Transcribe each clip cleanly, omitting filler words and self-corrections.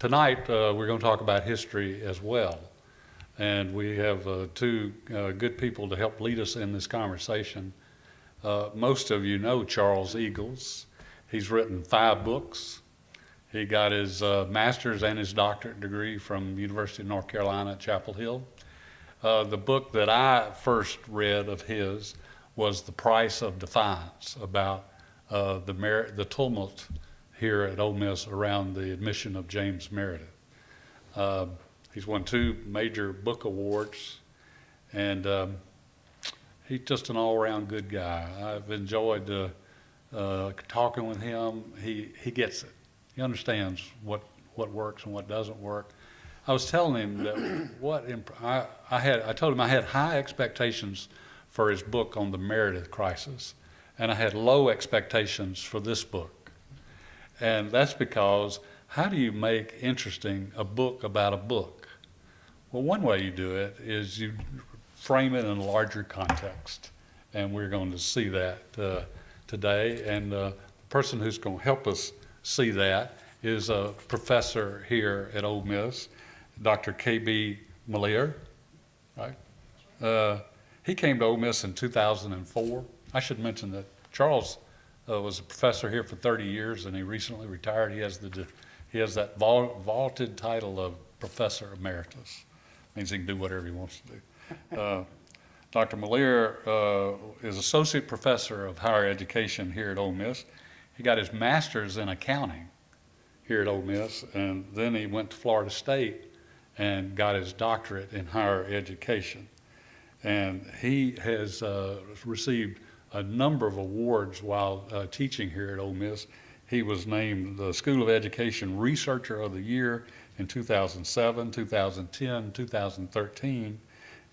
tonight we're going to talk about history as well. And we have two good people to help lead us in this conversation. Most of you know Charles Eagles. He's written 5 books. He got his master's and his doctorate degree from University of North Carolina at Chapel Hill. The book that I first read of his was The Price of Defiance, about the tumult here at Ole Miss around the admission of James Meredith. He's won 2 major book awards, and he's just an all-around good guy. I've enjoyed talking with him. He gets it. He understands what works and what doesn't work. I was telling him that I told him I had high expectations for his book on the Meredith crisis, and I had low expectations for this book. And that's because how do you make interesting a book about a book? Well, one way you do it is you frame it in a larger context, and we're going to see that today. And the person who's going to help us see that is a professor here at Ole Miss, Dr. K.B. Melear, right? He came to Ole Miss in 2004. I should mention that Charles was a professor here for 30 years, and he recently retired. He has that vaulted title of Professor Emeritus. Means he can do whatever he wants to do. Dr. Melear is Associate Professor of Higher Education here at Ole Miss. He got his master's in accounting here at Ole Miss, and then he went to Florida State and got his doctorate in higher education. And he has received a number of awards while teaching here at Ole Miss. He was named the School of Education Researcher of the Year in 2007, 2010, 2013,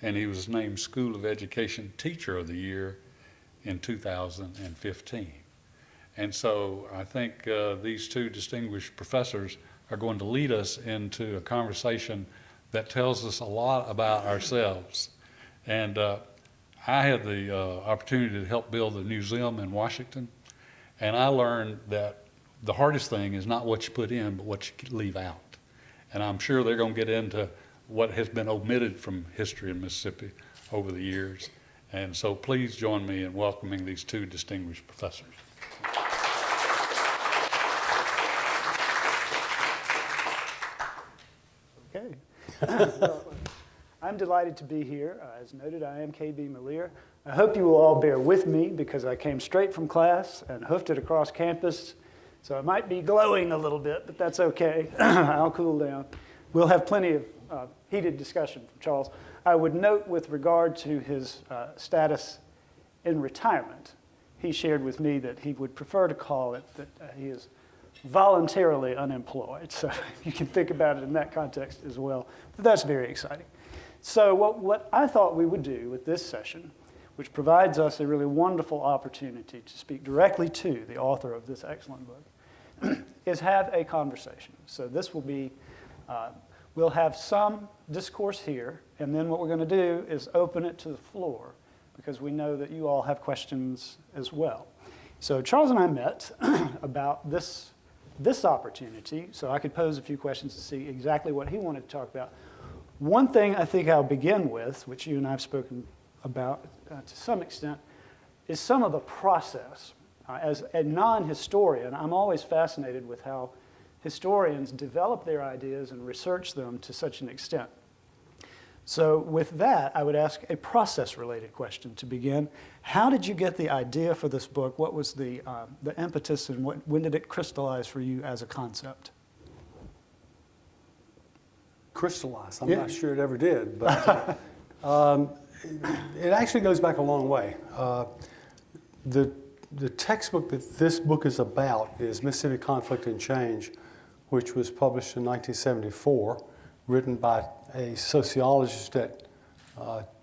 and he was named School of Education Teacher of the Year in 2015. And so I think these 2 distinguished professors are going to lead us into a conversation that tells us a lot about ourselves. And I had the opportunity to help build the museum in Washington, and I learned that the hardest thing is not what you put in, but what you leave out. And I'm sure they're going to get into what has been omitted from history in Mississippi over the years. And so please join me in welcoming these 2 distinguished professors. Okay. Well, I'm delighted to be here. As noted, I am K.B. Melear. I hope you will all bear with me because I came straight from class and hoofed it across campus. So I might be glowing a little bit, but that's okay. I'll cool down. We'll have plenty of heated discussion from Charles. I would note with regard to his status in retirement, he shared with me that he would prefer to call it that he is voluntarily unemployed. So you can think about it in that context as well. But that's very exciting. So what I thought we would do with this session, which provides us a really wonderful opportunity to speak directly to the author of this excellent book, is have a conversation. So this will be, we'll have some discourse here, and then what we're going to do is open it to the floor, because we know that you all have questions as well. So Charles and I met about this opportunity, so I could pose a few questions to see exactly what he wanted to talk about. One thing I think I'll begin with, which you and I have spoken about to some extent, is some of the process. As a non-historian, I'm always fascinated with how historians develop their ideas and research them to such an extent. So with that, I would ask a process-related question to begin. How did you get the idea for this book? What was the impetus, and when did it crystallize for you as a concept? Crystallize. I'm not sure it ever did, but it actually goes back a long way. The textbook that this book is about is Mississippi Conflict and Change, which was published in 1974, written by a sociologist at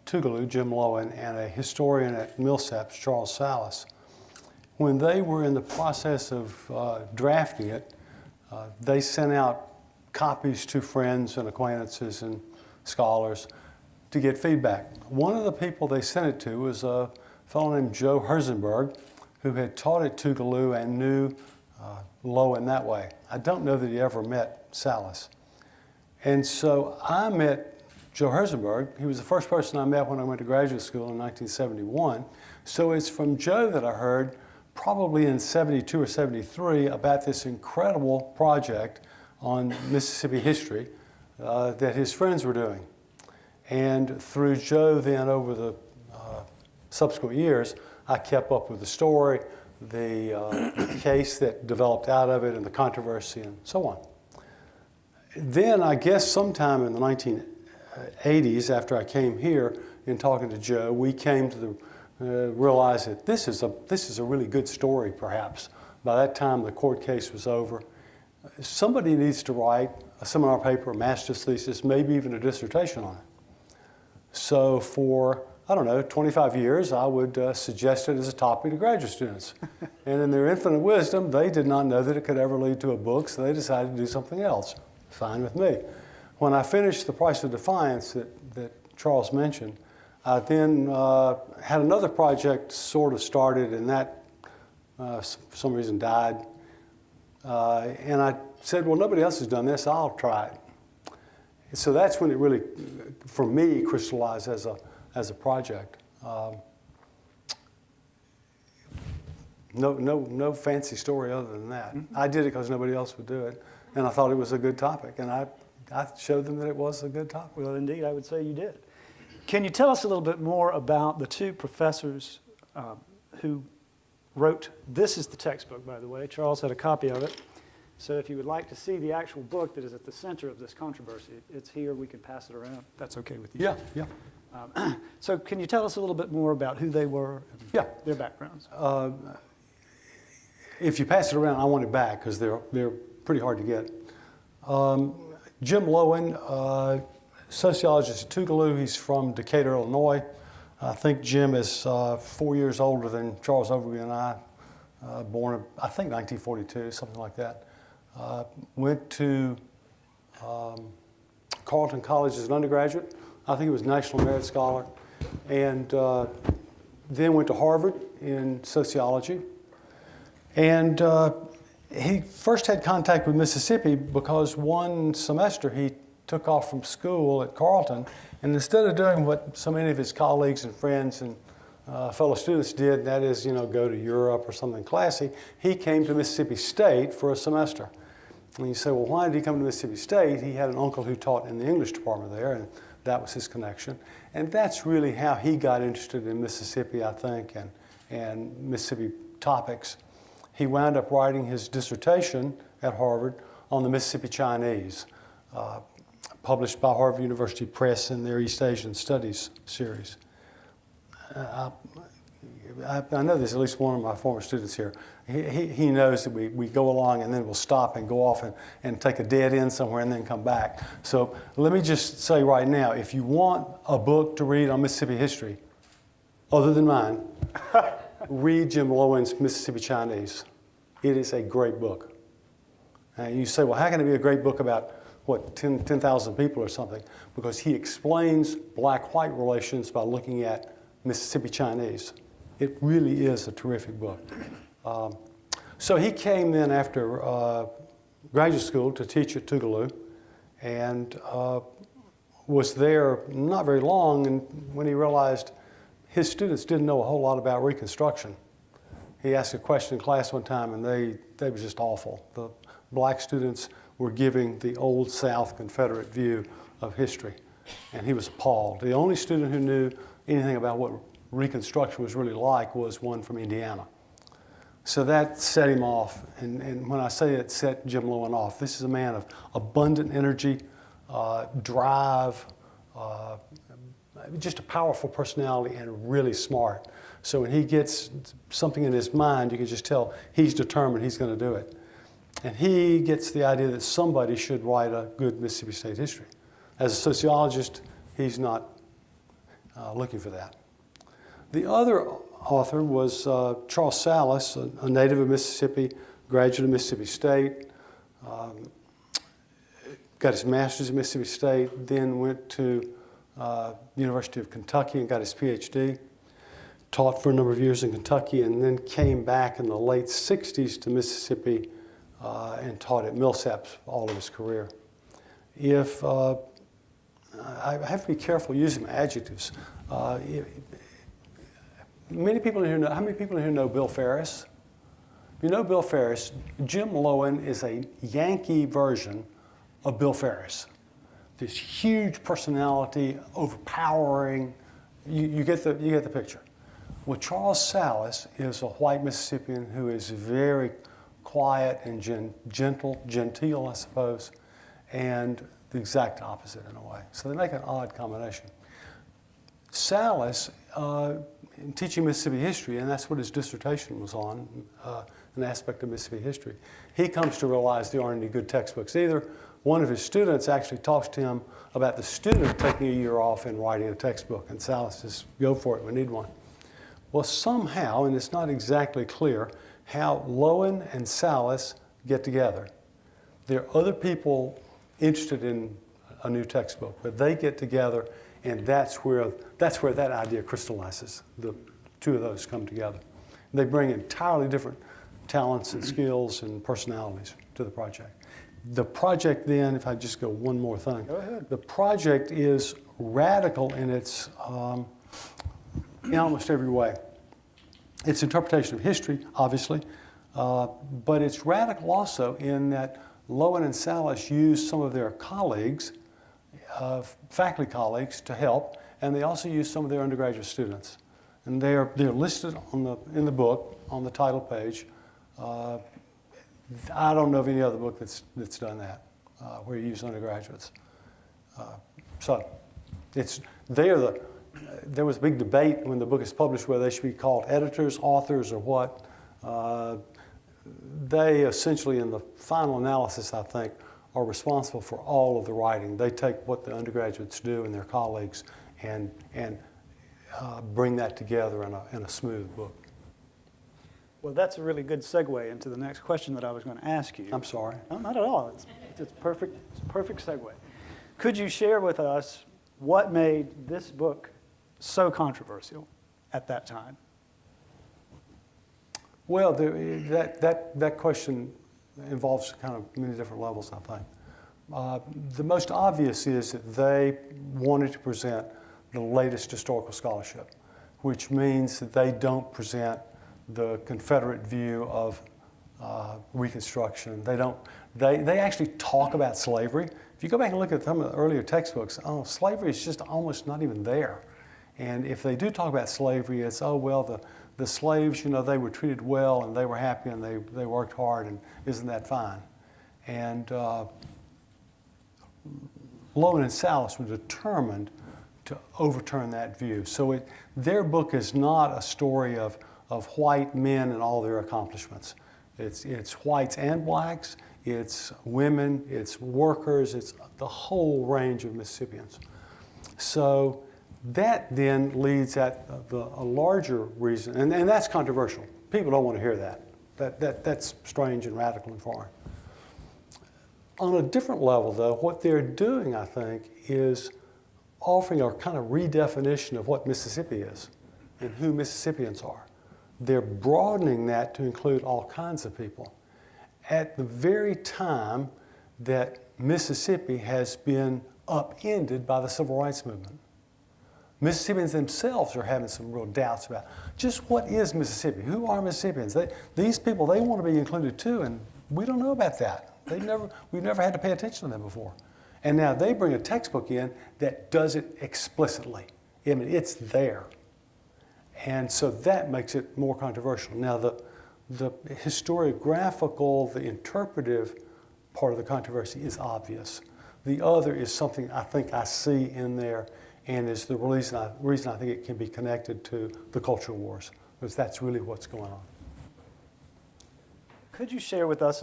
Tougaloo, Jim Lowen, and a historian at Millsaps, Charles Salas. When they were in the process of drafting it, they sent out copies to friends and acquaintances and scholars to get feedback. One of the people they sent it to was a fellow named Joe Herzenberg, who had taught at Tougaloo and knew Lowen that way. I don't know that he ever met Salas. And so I met Joe Herzenberg. He was the first person I met when I went to graduate school in 1971. So it's from Joe that I heard, probably in 72 or 73, about this incredible project on Mississippi history that his friends were doing. And through Joe then over the subsequent years, I kept up with the story, the case that developed out of it and the controversy and so on. Then I guess sometime in the 1980s, after I came here and talking to Joe, we came to realize that this is a really good story perhaps. By that time the court case was over. Somebody needs to write a seminar paper, a master's thesis, maybe even a dissertation on it. So for, I don't know, 25 years, I would suggest it as a topic to graduate students. And in their infinite wisdom, they did not know that it could ever lead to a book, so they decided to do something else. Fine with me. When I finished The Price of Defiance that Charles mentioned, I then had another project sort of started, and that for some reason died. And I said, well, nobody else has done this, I'll try it. So that's when it really, for me, crystallized as a project. No fancy story other than that. Mm-hmm. I did it because nobody else would do it, and I thought it was a good topic, and I showed them that it was a good topic. Well, indeed, I would say you did. Can you tell us a little bit more about the two professors who wrote, this is the textbook, by the way. Charles had a copy of it. So if you would like to see the actual book that is at the center of this controversy, it's here. We can pass it around. That's okay with you. Yeah. So can you tell us a little bit more about who they were and their backgrounds? If you pass it around, I want it back because they're pretty hard to get. Jim Lowen, sociologist at Tougaloo. He's from Decatur, Illinois. I think Jim is 4 years older than Charles Overby and I, born, I think, 1942, something like that. Went to Carleton College as an undergraduate. I think he was National Merit Scholar. And then went to Harvard in sociology. And he first had contact with Mississippi because one semester he took off from school at Carleton, and instead of doing what so many of his colleagues and friends and fellow students did, that is, go to Europe or something classy, he came to Mississippi State for a semester. And you say, well, why did he come to Mississippi State? He had an uncle who taught in the English department there, and that was his connection. And that's really how he got interested in Mississippi, I think, and Mississippi topics. He wound up writing his dissertation at Harvard on the Mississippi Chinese, published by Harvard University Press in their East Asian Studies series. I know there's at least one of my former students here. He knows that we go along and then we'll stop and go off and take a dead end somewhere and then come back. So let me just say right now, if you want a book to read on Mississippi history, other than mine, read Jim Lowen's Mississippi Chinese. It is a great book. And you say, well, how can it be a great book about, 10,000 people or something? Because he explains black-white relations by looking at Mississippi Chinese. It really is a terrific book. So he came then after graduate school to teach at Tougaloo, and was there not very long, and when he realized his students didn't know a whole lot about Reconstruction. He asked a question in class one time, and they were just awful. The black students were giving the Old South Confederate view of history, and he was appalled. The only student who knew anything about what Reconstruction was really like was one from Indiana. So that set him off, and when I say it set Jim Lowen off, this is a man of abundant energy, drive, just a powerful personality and really smart. So when he gets something in his mind, you can just tell he's determined he's going to do it. And he gets the idea that somebody should write a good Mississippi State history. As a sociologist, he's not looking for that. The other author was Charles Salas, a native of Mississippi, graduate of Mississippi State, got his master's at Mississippi State, then went to the University of Kentucky and got his PhD, taught for a number of years in Kentucky, and then came back in the late 60s to Mississippi and taught at Millsaps all of his career. if I have to be careful using adjectives. Many people in here know, how many people in here know Bill Ferris? You know Bill Ferris. Jim Loewen is a Yankee version of Bill Ferris. This huge personality, overpowering. You get the picture. Well, Charles Salas is a white Mississippian who is very quiet and gentle, genteel, I suppose, and the exact opposite in a way. So they make an odd combination. Salas, in teaching Mississippi history, and that's what his dissertation was on, an aspect of Mississippi history, he comes to realize there aren't any good textbooks either. One of his students actually talks to him about the student taking a year off and writing a textbook, and Salas says, go for it, we need one. Well, somehow, and it's not exactly clear, how Loewen and Salas get together. There are other people interested in a new textbook, but they get together, and that's where that idea crystallizes. The two of those come together. They bring entirely different talents and skills and personalities to the project. The project then, if I just go one more thing. Go ahead. The project is radical in its, in almost every way. It's interpretation of history, obviously, but it's radical also in that Loewen and Salas use some of their colleagues, faculty colleagues, to help, and they also use some of their undergraduate students. And they're listed in the book on the title page. I don't know of any other book that's done that, where you use undergraduates. So there was a big debate when the book is published whether they should be called editors, authors, or what. They essentially, in the final analysis, I think, are responsible for all of the writing. They take what the undergraduates do and their colleagues and bring that together in a smooth book. Well, that's a really good segue into the next question that I was going to ask you. I'm sorry. No, not at all. It's perfect. It's a perfect segue. Could you share with us what made this book so controversial at that time? Well, that question involves kind of many different levels, I think. The most obvious is that they wanted to present the latest historical scholarship, which means that they don't present the Confederate view of Reconstruction. They actually talk about slavery. If you go back and look at some of the earlier textbooks, slavery is just almost not even there. And if they do talk about slavery, it's, the slaves, they were treated well and they were happy and they worked hard, and isn't that fine? And Loewen and Salas were determined to overturn that view. So their book is not a story of white men and all their accomplishments. It's whites and blacks, it's women, it's workers, it's the whole range of Mississippians. So that then leads at a larger reason, and that's controversial. People don't want to hear that. That's strange and radical and foreign. On a different level, though, what they're doing, I think, is offering a kind of redefinition of what Mississippi is and who Mississippians are. They're broadening that to include all kinds of people at the very time that Mississippi has been upended by the Civil Rights Movement. Mississippians themselves are having some real doubts about just what is Mississippi? Who are Mississippians? These people, they want to be included too, and we don't know about that. We've never had to pay attention to them before. And now they bring a textbook in that does it explicitly. I mean, it's there. And so that makes it more controversial. Now, the historiographical, the interpretive part of the controversy is obvious. The other is something I think I see in there, and is the reason I think it can be connected to the culture wars, because that's really what's going on. Could you share with us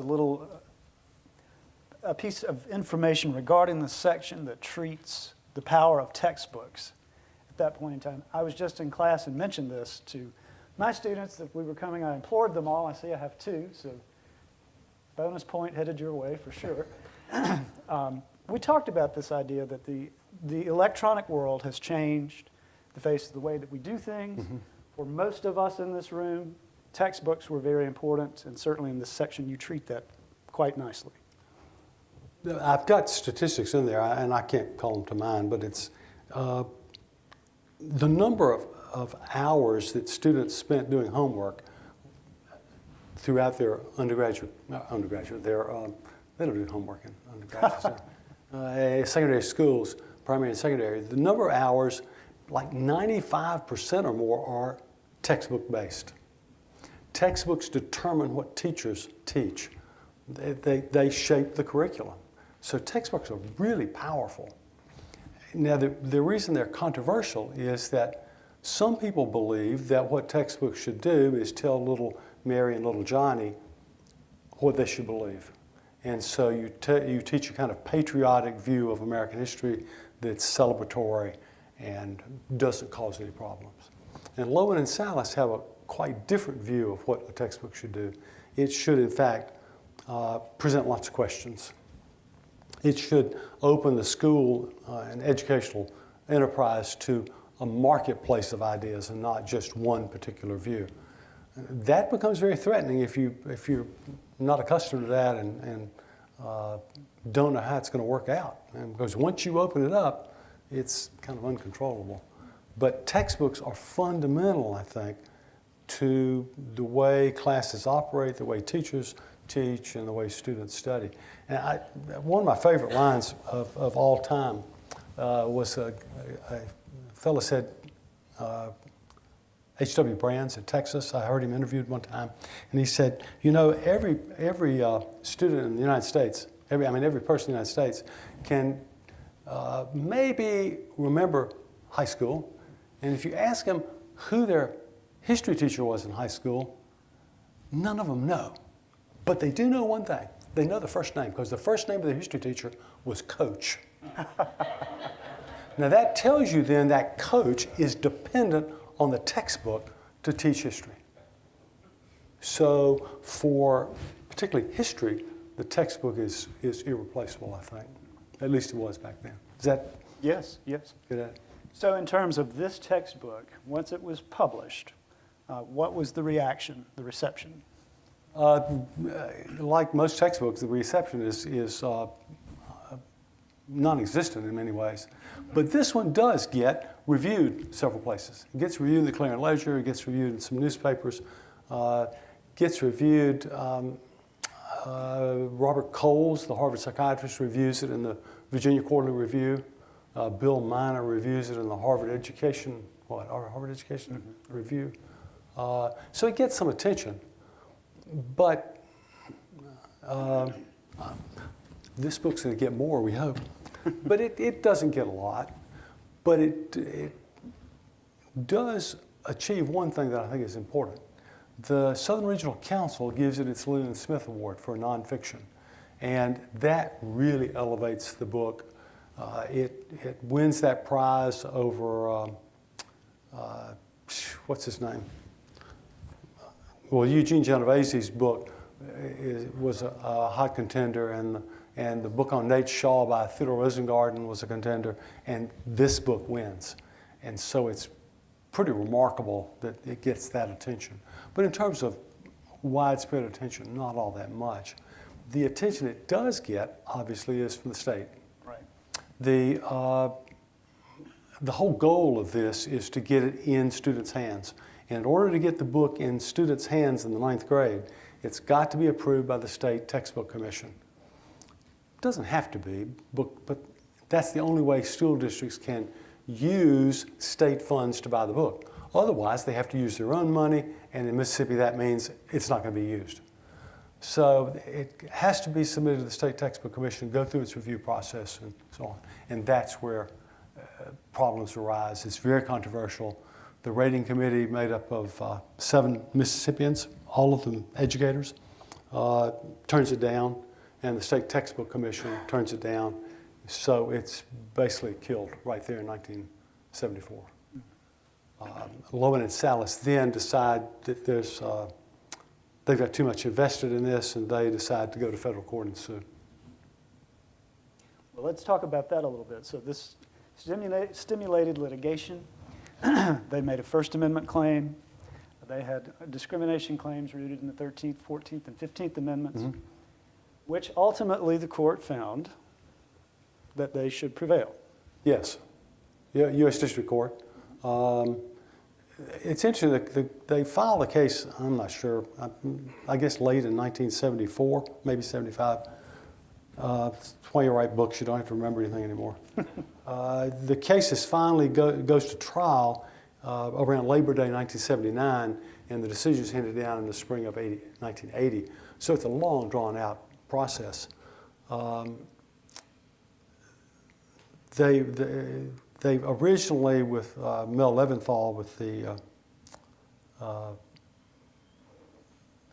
a piece of information regarding the section that treats the power of textbooks at that point in time? I was just in class and mentioned this to my students that we were coming. I implored them all. I see I have two, so bonus point headed your way for sure. We talked about this idea that the electronic world has changed the face of the way that we do things. Mm-hmm. For most of us in this room, textbooks were very important, and certainly in this section you treat that quite nicely. I've got statistics in there, and I can't call them to mind, but it's the number of hours that students spent doing homework throughout their they don't do homework in undergraduate, secondary schools, primary and secondary. The number of hours, like 95% or more, are textbook based. Textbooks determine what teachers teach. They shape the curriculum. So textbooks are really powerful. Now, the reason they're controversial is that some people believe that what textbooks should do is tell little Mary and little Johnny what they should believe. And so you teach a kind of patriotic view of American history that's celebratory and doesn't cause any problems. And Lowen and Salas have a quite different view of what a textbook should do. It should, in fact, present lots of questions. It should open the school and educational enterprise to a marketplace of ideas and not just one particular view. That becomes very threatening if you're not accustomed to that and don't know how it's going to work out. And because once you open it up, it's kind of uncontrollable. But textbooks are fundamental, I think, to the way classes operate, the way teachers teach, and the way students study. And one of my favorite lines of all time was a fellow said, H.W. Brands at Texas. I heard him interviewed one time, and he said, you know, every student in the United States, every person in the United States can maybe remember high school, and if you ask them who their history teacher was in high school, none of them know. But they do know one thing. They know the first name, because the first name of their history teacher was Coach. Now that tells you then that Coach is dependent on the textbook to teach history. So for particularly history, the textbook is irreplaceable, I think. At least it was back then. Is that? Yes. Good? So in terms of this textbook, once it was published, what was the reaction, the reception? Like most textbooks, the reception is non-existent in many ways. But this one does get reviewed several places. It gets reviewed in the Clarion Ledger, it gets reviewed in some newspapers, gets reviewed, Robert Coles, the Harvard psychiatrist, reviews it in the Virginia Quarterly Review. Bill Miner reviews it in the Harvard Education Review. So it gets some attention. But this book's going to get more, we hope. But it doesn't get a lot. But it does achieve one thing that I think is important. The Southern Regional Council gives it its Lillian Smith Award for nonfiction. And that really elevates the book. It wins that prize over, what's his name? Well, Eugene Genovese's book was a hot contender, and the book on Nate Shaw by Theodore Rosengarten was a contender, and this book wins. And so it's pretty remarkable that it gets that attention. But in terms of widespread attention, not all that much. The attention it does get, obviously, is from the state. Right. The whole goal of this is to get it in students' hands. And in order to get the book in students' hands in the 9th grade, it's got to be approved by the State Textbook Commission. It doesn't have to be, but that's the only way school districts can use state funds to buy the book. Otherwise, they have to use their own money, and in Mississippi, that means it's not going to be used. So it has to be submitted to the State Textbook Commission, go through its review process, and so on. And that's where problems arise. It's very controversial. The rating committee, made up of 7 Mississippians, all of them educators, turns it down, and the State Textbook Commission turns it down. So it's basically killed right there in 1974. Lowen and Salas then decide that they've got too much invested in this, and they decide to go to federal court and sue. Well, let's talk about that a little bit. So this stimulated litigation. They made a First Amendment claim. They had discrimination claims rooted in the 13th, 14th, and 15th Amendments. which ultimately the court found that they should prevail. Yes. Yeah, U.S. District Court. It's interesting that they filed a case, I'm not sure, I guess late in 1974, maybe 75. That's why you write books, you don't have to remember anything anymore. The case is finally goes to trial around Labor Day 1979, and the decision is handed down in the spring of 1980. So it's a long, drawn-out process. They originally, with Mel Leventhal, with the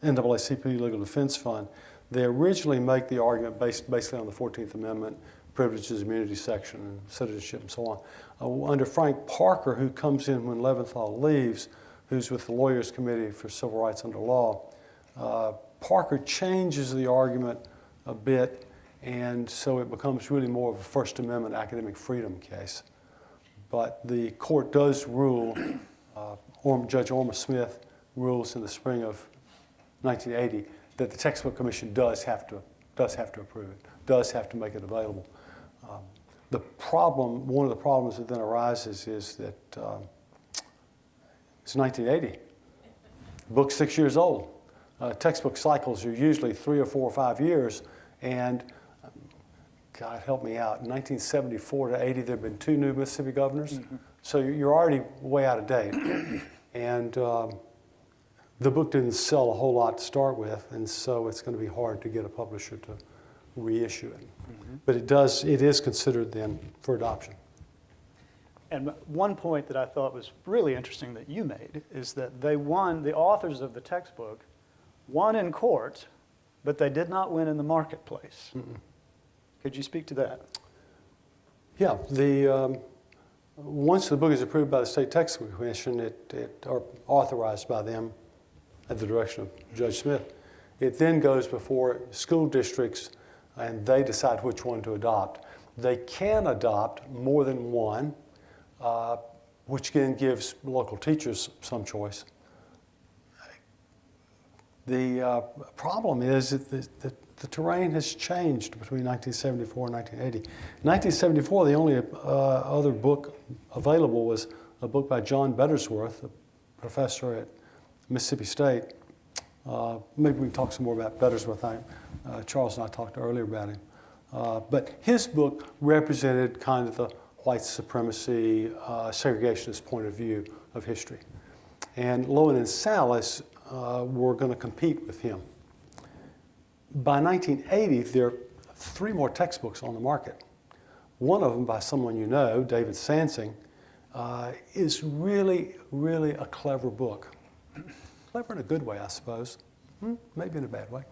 NAACP Legal Defense Fund, they originally make the argument based basically on the 14th Amendment, privileges, immunity section, and citizenship, and so on. Under Frank Parker, who comes in when Leventhal leaves, who's with the Lawyers Committee for Civil Rights Under Law, Parker changes the argument a bit, and so it becomes really more of a First Amendment academic freedom case. But the court does rule, Judge Orma Smith rules in the spring of 1980 that the Textbook Commission does have to approve it, does have to make it available. The problem, one of the problems that then arises is that it's 1980. The book's 6 years old. Textbook cycles are usually 3 or 4 or 5 years, and God help me out, in 1974 to 80, there have been 2 new Mississippi governors. Mm-hmm. So you're already way out of date. And the book didn't sell a whole lot to start with, and so it's going to be hard to get a publisher to reissue it. Mm-hmm. But it is considered then for adoption. And one point that I thought was really interesting that you made is that they won, the authors of the textbook won in court, but they did not win in the marketplace. Mm-mm. Could you speak to that? Yeah, once the book is approved by the State Textbook Commission, or authorized by them at the direction of Judge Smith, it then goes before school districts and they decide which one to adopt. They can adopt more than one, which again gives local teachers some choice. The problem is that the terrain has changed between 1974 and 1980. In 1974, the only other book available was a book by John Bettersworth, a professor at Mississippi State. Maybe we can talk some more about Bettersworth. Charles and I talked earlier about him. But his book represented kind of the white supremacy, segregationist point of view of history. And Lowen and Salas were going to compete with him. By 1980, there are 3 more textbooks on the market. One of them by someone you know, David Sansing, is really, really a clever book. Clever in a good way, I suppose. Maybe in a bad way.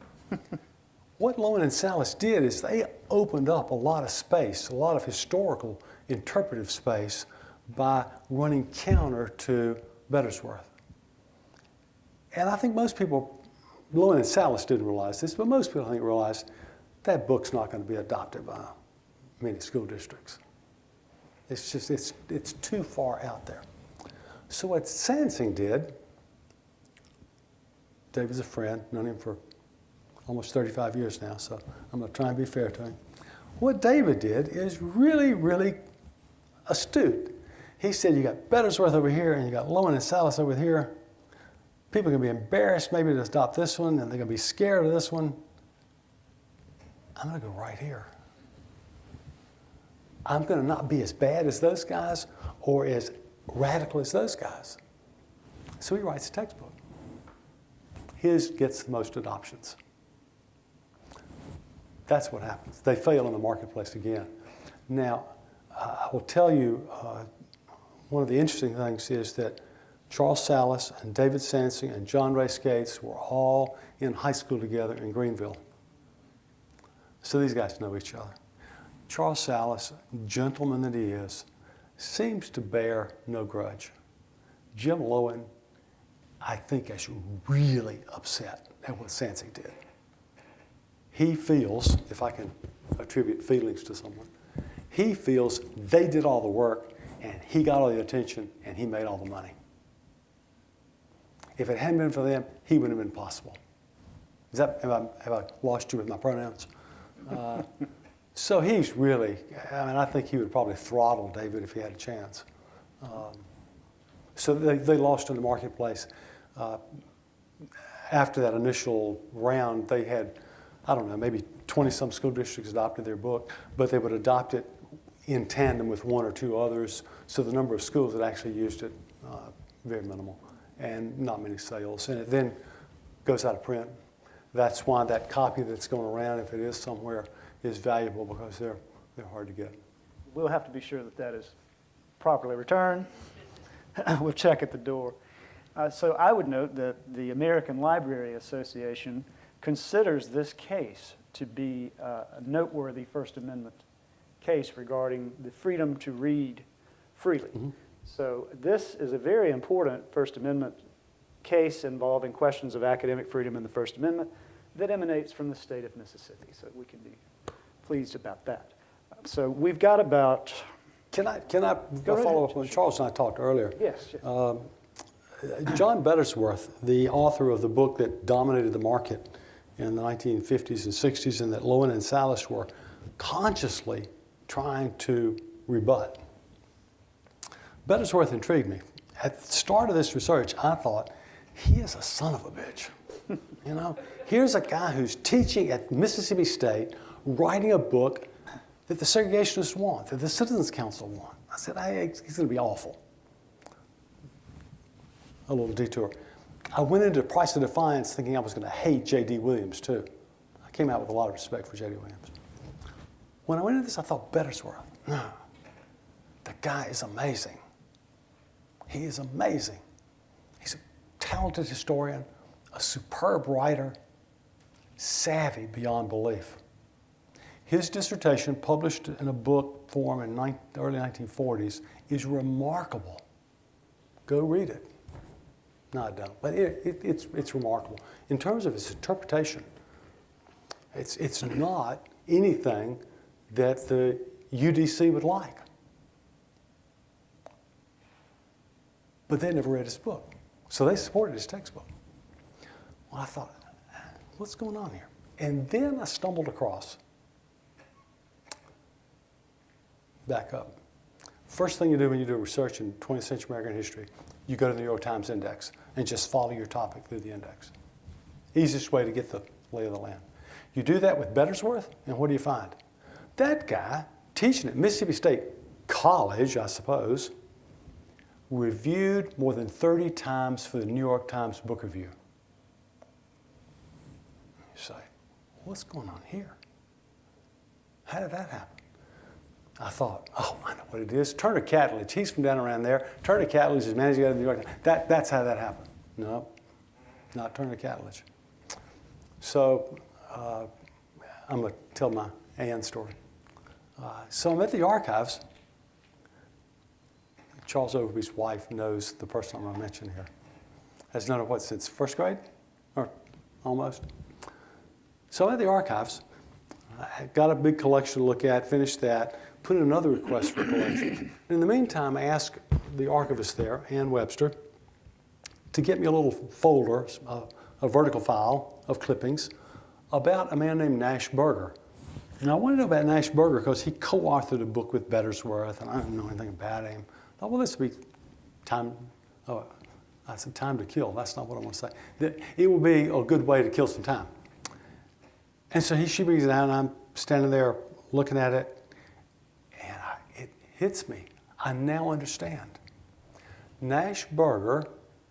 What Lowen and Salas did is they opened up a lot of space, a lot of historical, interpretive space by running counter to Bettersworth. And I think most people, Lowen and Salas didn't realize this, but most people I think realized that book's not going to be adopted by many school districts. It's just, it's too far out there. So what Sansing did, David's a friend, known him for almost 35 years now, so I'm going to try and be fair to him. What David did is really, really astute. He said, you got Bettersworth over here, and you got Lowen and Salas over here. People are going to be embarrassed maybe to adopt this one, and they're going to be scared of this one. I'm going to go right here. I'm going to not be as bad as those guys or as radical as those guys. So he writes a textbook. His gets the most adoptions. That's what happens. They fail in the marketplace again. Now, I will tell you, one of the interesting things is that Charles Salas and David Sansing and John Ray Skates were all in high school together in Greenville. So these guys know each other. Charles Salas, gentleman that he is, seems to bear no grudge. Jim Lowen, I think, is really upset at what Sansing did. He feels, if I can attribute feelings to someone, he feels they did all the work and he got all the attention and he made all the money. If it hadn't been for them, he wouldn't have been possible. Have I lost you with my pronouns? So he's really, I think he would probably throttle David if he had a chance. So they lost in the marketplace. After that initial round, they had, I don't know, maybe 20-some school districts adopted their book, but they would adopt it in tandem with one or two others. So the number of schools that actually used it, very minimal, and not many sales. And it then goes out of print. That's why that copy that's going around, if it is somewhere, is valuable, because they're hard to get. We'll have to be sure that that is properly returned. We'll check at the door. So I would note that the American Library Association considers this case to be a noteworthy First Amendment case regarding the freedom to read freely. Mm-hmm. So this is a very important First Amendment case involving questions of academic freedom in the First Amendment that emanates from the state of Mississippi. So we can be pleased about that. So we've got about... Can I follow up on Charles and I talked earlier? Yes. John Bettersworth, the author of the book that dominated the market in the 1950s and 60s and that Lowen and Salas were consciously trying to rebut. Bettersworth intrigued me. At the start of this research, I thought, he is a son of a bitch. You know, here's a guy who's teaching at Mississippi State, writing a book that the segregationists want, that the Citizens Council want. I said, he's going to be awful. A little detour. I went into Price of Defiance thinking I was going to hate J.D. Williams, too. I came out with a lot of respect for J.D. Williams. When I went into this, I thought, Bettersworth, no, the guy is amazing. He is amazing. He's a talented historian, a superb writer, savvy beyond belief. His dissertation, published in a book form in the early 1940s, is remarkable. Go read it. No, I don't. But it's remarkable. In terms of its interpretation, it's not anything that the UDC would like. But they never read his book. So they supported his textbook. Well, I thought, what's going on here? And then I stumbled across, back up. First thing you do when you do research in 20th century American history, you go to the New York Times Index and just follow your topic through the index. Easiest way to get the lay of the land. You do that with Bettersworth, and what do you find? That guy, teaching at Mississippi State College, I suppose, reviewed more than 30 times for the New York Times Book Review. You say, what's going on here? How did that happen? I thought, oh, I know what it is. Turner Catledge, he's from down around there. Turner Catledge is managing editor of the New York Times. That's how that happened. No, not Turner Catledge. So I'm going to tell my Ann story. So I'm at the archives. Charles Overby's wife knows the person I'm going to mention here. Has known her, what, since first grade? Or almost. So I'm at the archives. I got a big collection to look at, finished that, put in another request for collection. And in the meantime, I asked the archivist there, Ann Webster, to get me a little folder, a vertical file of clippings about a man named Nash Burger. And I wanted to know about Nash Burger because he co-authored a book with Bettersworth, and I didn't know anything about him. I thought, well, this would be time. Oh, I said time to kill. That's not what I want to say. It will be a good way to kill some time. And so she brings it out, and I'm standing there looking at it, and it hits me. I now understand. Nash Burger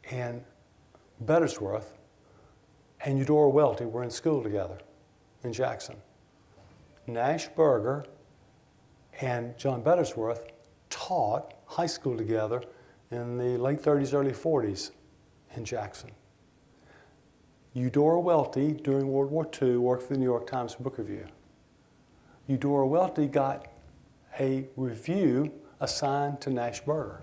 and Bettersworth and Eudora Welty were in school together in Jackson. Nash Burger and John Bettersworth taught high school together in the late 30s, early 40s in Jackson. Eudora Welty, during World War II, worked for the New York Times Book Review. Eudora Welty got a review assigned to Nash Burger.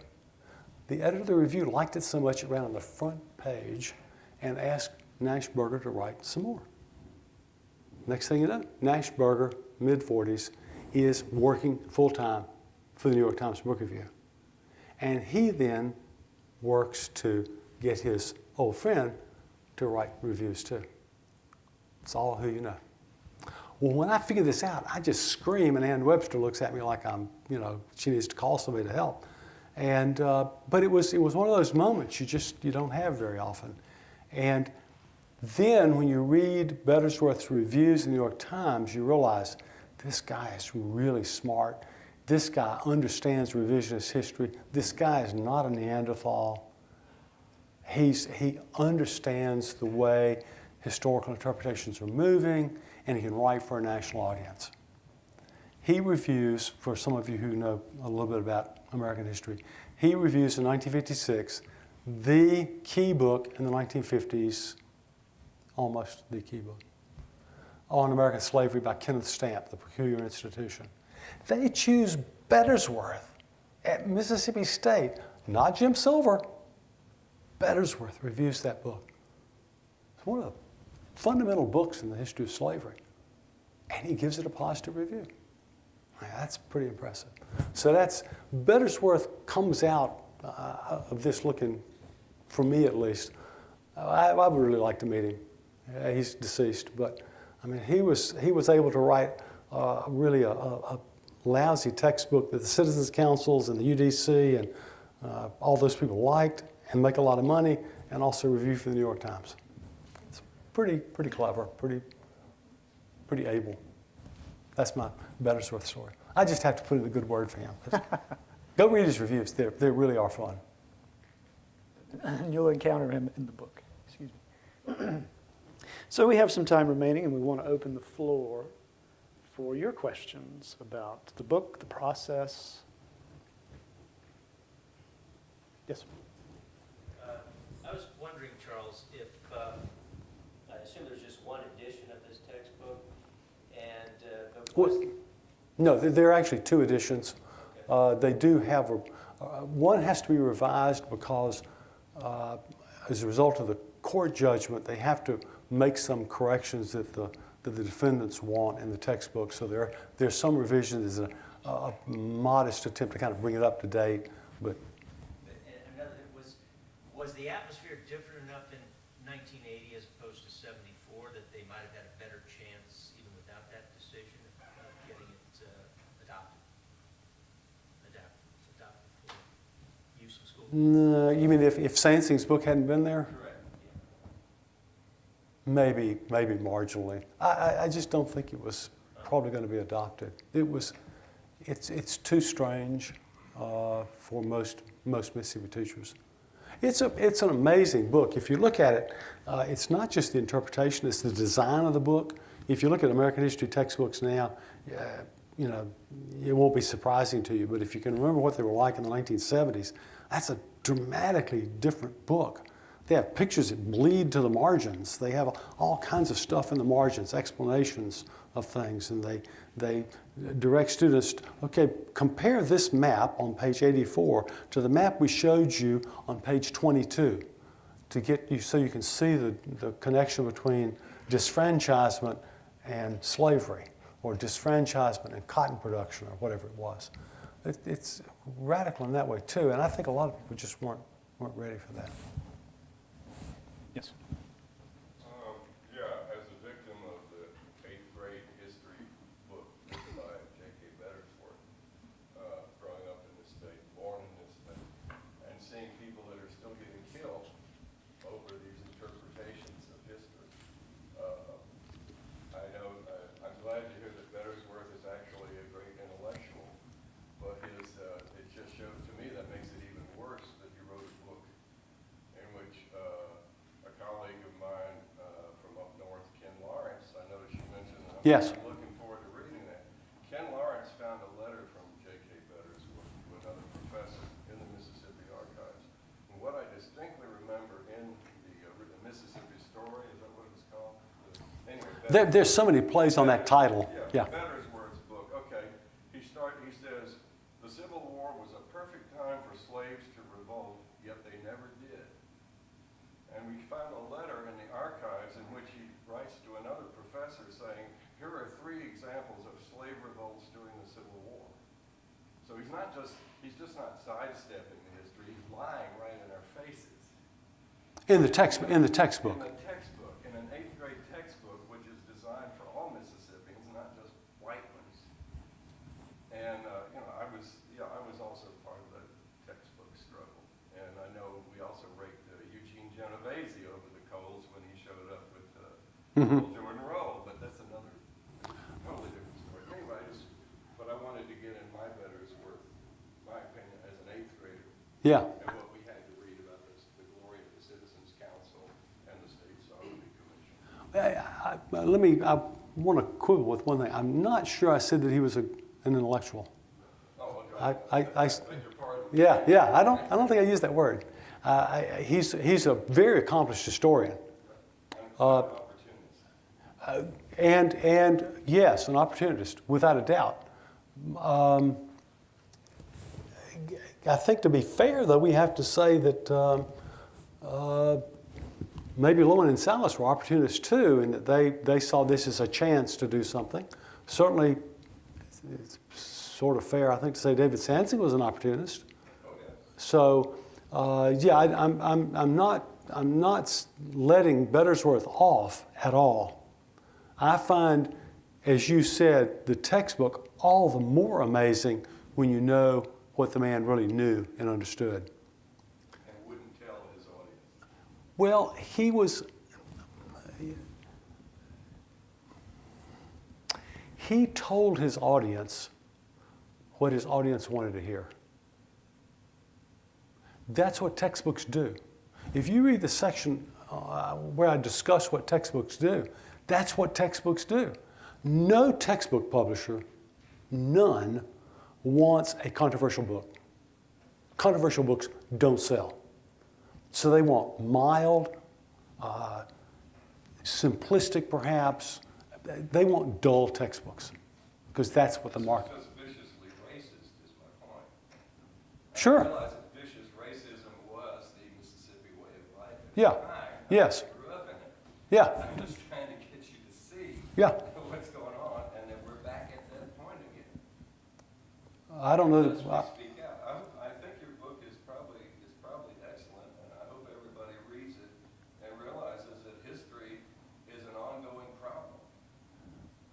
The editor of the review liked it so much it ran on the front page and asked Nash Burger to write some more. Next thing you know, Nash Burger, mid-40s, is working full-time for the New York Times Book Review. And he then works to get his old friend to write reviews too. It's all who you know. Well, when I figure this out, I just scream, and Ann Webster looks at me like I'm, she needs to call somebody to help. And but it was one of those moments you don't have very often. And then when you read Bettersworth's reviews in the New York Times, you realize this guy is really smart. This guy understands revisionist history. This guy is not a Neanderthal. He understands the way historical interpretations are moving, and he can write for a national audience. He reviews, for some of you who know a little bit about American history, he reviews in 1956 the key book in the 1950s, almost the key book, on American slavery by Kenneth Stamp, The Peculiar Institution. They choose Bettersworth at Mississippi State, not Jim Silver. Bettersworth reviews that book. It's one of the fundamental books in the history of slavery. And he gives it a positive review. That's pretty impressive. So Bettersworth comes out of this looking, for me at least, I would really like to meet him. He's deceased, but I mean, he was able to write really a lousy textbook that the Citizens Councils and the UDC and all those people liked, and make a lot of money, and also review for the New York Times. It's pretty clever, pretty able. That's my Bettersworth story. I just have to put in a good word for him. Go read his reviews. They really are fun. And you'll encounter him in the book. Excuse me. So we have some time remaining, and we want to open the floor for your questions about the book, the process. Yes. I was wondering, Charles, if I assume there's just one edition of this textbook, and No, there are actually two editions. Okay. They do have one has to be revised because as a result of the court judgment, they have to make some corrections that the defendants want in the textbook. So there's some revisions, a modest attempt to kind of bring it up to date, but. Was the atmosphere different enough in 1980 as opposed to 74 that they might have had a better chance, even without that decision, of getting it adopted for use in school? No, you mean if Sansing's book hadn't been there? Correct. Yeah. Maybe marginally. I just don't think it was probably going to be adopted. It's too strange for most Mississippi teachers. It's an amazing book. If you look at it, it's not just the interpretation, it's the design of the book. If you look at American history textbooks now, it won't be surprising to you, but if you can remember what they were like in the 1970s, that's a dramatically different book. They have pictures that bleed to the margins. They have all kinds of stuff in the margins, explanations of things, and they direct students, okay, compare this map on page 84 to the map we showed you on page 22 to get you so you can see the connection between disfranchisement and slavery, or disfranchisement and cotton production, or whatever it was. It's radical in that way too, and I think a lot of people just weren't ready for that. Yes. Yeah, as a victim of the 8th grade history book written by J.K. Bettersworth, growing up in this state, born in this state, and seeing people that are still getting killed over these interpretations of history. I'm glad to hear that Bettersworth is actually a great intellectual, but it just shows to me that makes it even worse that he wrote a book in which a colleague of mine from up north, Ken Lawrence, I noticed you mentioned that. Yes. I'm looking forward to reading that. Ken Lawrence found a letter from J.K. Bettersworth to another professor in the Mississippi Archives. And what I distinctly remember in the Mississippi Story, is that what it was called? Anyway, There's so many plays on that title. Yeah. Bettersworth's book. Okay. He says, the Civil War was a perfect time for slaves to revolt, yet they never did. And we found a letter in the archives in which he writes to another professor saying, here are 3 examples of slave revolts during the Civil War. So he's just not sidestepping the history, he's lying right in our faces. In the textbook. In the textbook, in an 8th grade textbook, which is people to enroll, but that's another totally different story. Anyway, but I wanted to get in my better's worth, my opinion as an 8th grader, Yeah. and what we had to read about this, the glory of the Citizens Council and the State Sovereignty Commission. I want to quibble with one thing. I'm not sure I said that he was an intellectual. Oh, okay. I beg your pardon. Yeah. I don't think I used that word. He's a very accomplished historian. And yes, an opportunist, without a doubt. I think to be fair, though, we have to say that maybe Lowen and Salas were opportunists too, and that they saw this as a chance to do something. Certainly, it's sort of fair, I think, to say David Sansing was an opportunist. So, I'm not letting Bettersworth off at all. I find, as you said, the textbook all the more amazing when you know what the man really knew and understood. And wouldn't tell his audience. Well, he told his audience what his audience wanted to hear. That's what textbooks do. If you read the section where I discuss what textbooks do, that's what textbooks do. No textbook publisher, none, wants a controversial book. Controversial books don't sell. So they want mild, simplistic perhaps. They want dull textbooks because that's what the market. It's just viciously racist is my point. Sure. I realize that vicious racism was the Mississippi way of life at Yeah. the time. Yes. I grew up in it. Yeah. I'm just trying to get you to see Yeah. what's going on, and then we're back at that point again. I don't know. As we speak out, I think your book is probably excellent, and I hope everybody reads it and realizes that history is an ongoing problem.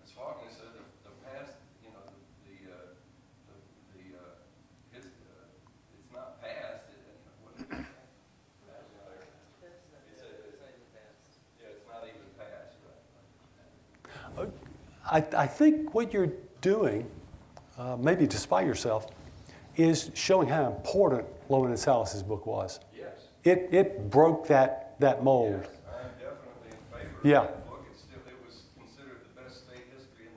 As Faulkner said, the past, it's not past. It's not even past, right? I think what you're doing, maybe despite yourself, is showing how important Lowen and Salas's book was. Yes. It broke that mold. Yes, I'm definitely in favor of Yeah. that book. It was considered the best state history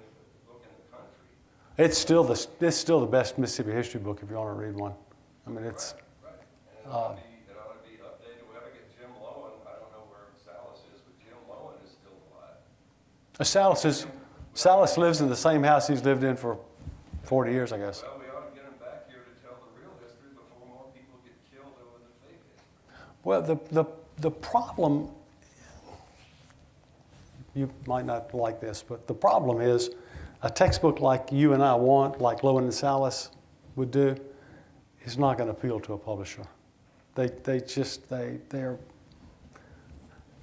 book in the country. It's still the best Mississippi history book if you want to read one. I mean, it's Right. And it ought to be updated. We ought to get Jim Lowen. I don't know where Salas is, but Jim Lowen is still alive. Salas lives in the same house he's lived in for 40 years, I guess. Well, we ought to get him back here to tell the real history before more people get killed over the fake history. Well, the problem, you might not like this, but the problem is a textbook like you and I want, like Lowen and Salas would do, is not going to appeal to a publisher. They're.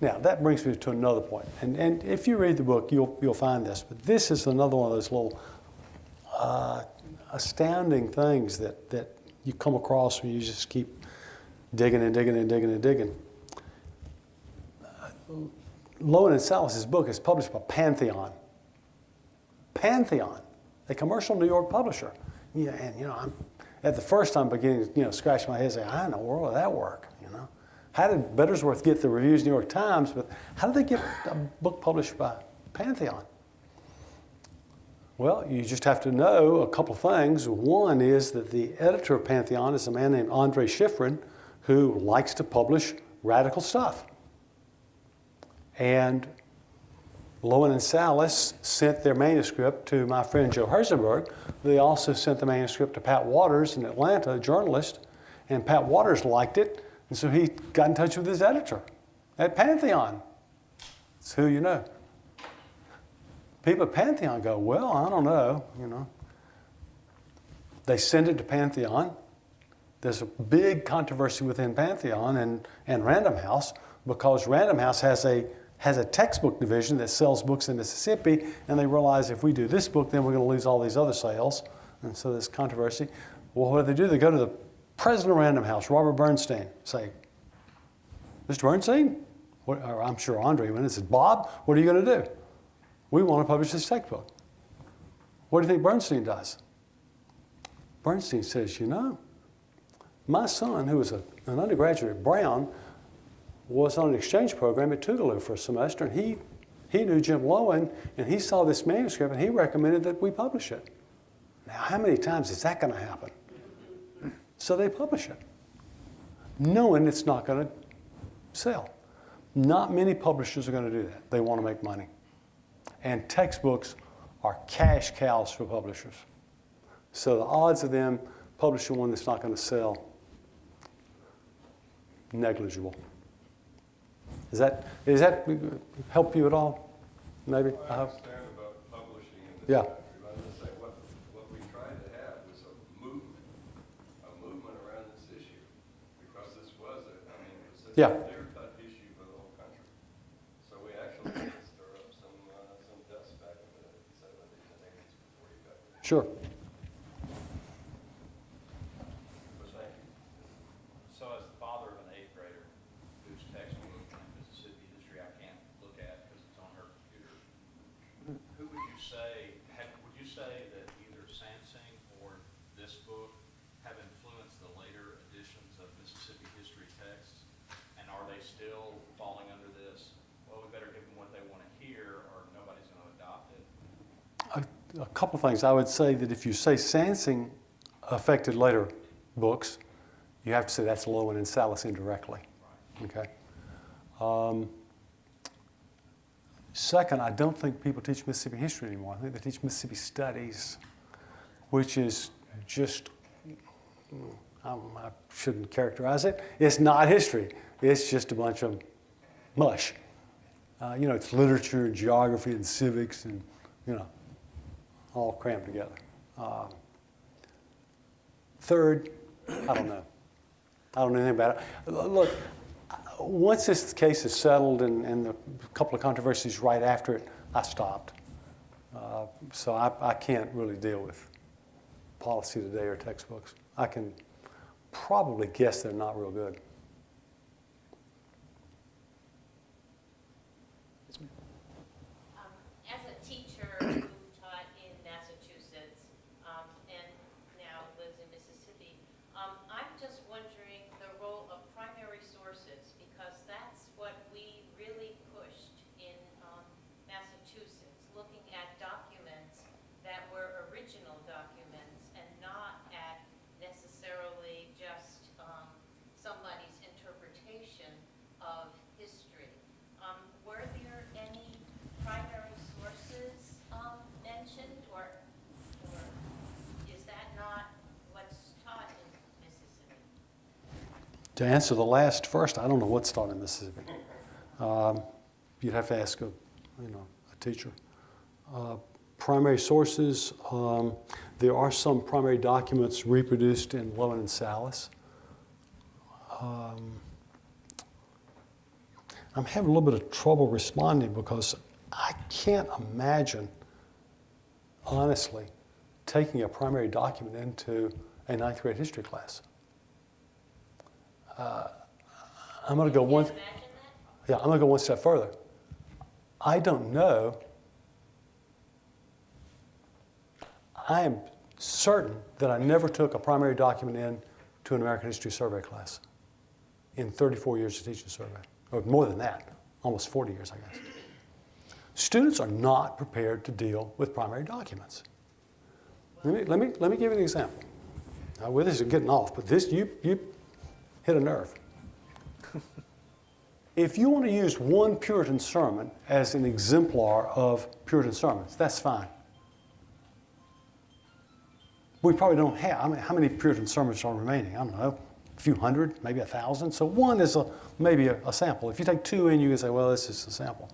Now that brings me to another point, and if you read the book, you'll find this. But this is another one of those little astounding things that you come across when you just keep digging and digging and digging and digging. Lowen and Salas's book is published by Pantheon. Pantheon, a commercial New York publisher. Yeah, and I'm at the first time beginning to scratch my head and say, how in the world did that work? How did Bettersworth get the reviews in the New York Times, but how did they get a book published by Pantheon? Well, you just have to know a couple of things. One is that the editor of Pantheon is a man named Andre Schifrin, who likes to publish radical stuff. And Lowen and Salas sent their manuscript to my friend Joe Herzenberg. They also sent the manuscript to Pat Waters in Atlanta, a journalist, and Pat Waters liked it, and so he got in touch with his editor at Pantheon. It's who you know. People at Pantheon go, well, I don't know, They send it to Pantheon. There's a big controversy within Pantheon and Random House because Random House has a textbook division that sells books in Mississippi, and they realize if we do this book, then we're going to lose all these other sales. And so there's controversy. Well, what do? They go to the president of Random House, Robert Bernstein, say, Mr. Bernstein, or I'm sure Andre went and said, Bob, what are you going to do? We want to publish this textbook. What do you think Bernstein does? Bernstein says, you know, my son, who was an undergraduate at Brown, was on an exchange program at Tougaloo for a semester, and he knew Jim Lowen, and he saw this manuscript, and he recommended that we publish it. Now, how many times is that going to happen? So they publish it, knowing it's not going to sell. Not many publishers are going to do that. They want to make money. And textbooks are cash cows for publishers. So the odds of them publishing one that's not going to sell, negligible. Does that help you at all? Maybe? Well, I understand about publishing in this Yeah. country, but I'm going to say what we tried to have was a movement around this issue, because this was such Yeah. a clear-cut issue for the whole country. So we actually did stir up some dust back in the 70s and 80s before you got there. Sure. But thank you. So as the father of an 8th grader whose textbook in Mississippi history I can't look at because it's on her computer, who would you say, would you say that either Sansing or this book have influenced the later editions of Mississippi history texts? And are they still falling under this, well, we better give them what they want to hear or nobody's going to adopt it? A couple of things. I would say that if you say Sansing affected later books, you have to say that's Lowen and Salas indirectly. Okay. Second, I don't think people teach Mississippi history anymore. I think they teach Mississippi studies, which is just, I shouldn't characterize it. It's not history. It's just a bunch of mush. It's literature and geography and civics and, all crammed together. Third, I don't know. I don't know anything about it. Look, once this case is settled and the couple of controversies right after it, I stopped. So I can't really deal with policy today or textbooks. I can probably guess they're not real good. As a teacher who taught in Massachusetts and now lives in Mississippi, I'm just wondering the role of primary sources, because that's what we really pushed in Massachusetts, looking at documents that were original documents and not at necessarily just somebody's interpretation of history. Were there any primary sources mentioned, or is that not what's taught in Mississippi? To answer the last first, I don't know what's taught in Mississippi. You'd have to ask a teacher. Primary sources, there are some primary documents reproduced in Lowen and Salas. I'm having a little bit of trouble responding because I can't imagine, honestly, taking a primary document into a 9th grade history class. I'm going to go one. Can you imagine that? Yeah, I'm going to go one step further. I don't know. I am certain that I never took a primary document into an American History Survey class in 34 years of teaching survey, or more than that, almost 40 years, I guess. Students are not prepared to deal with primary documents. Let me give you an example. Now, well, this is getting off, but this you hit a nerve. If you want to use one Puritan sermon as an exemplar of Puritan sermons, that's fine. We probably don't have, how many Puritan sermons are remaining? I don't know, a few hundred, maybe 1,000. So one is maybe a sample. If you take two in, you can say, well, this is a sample.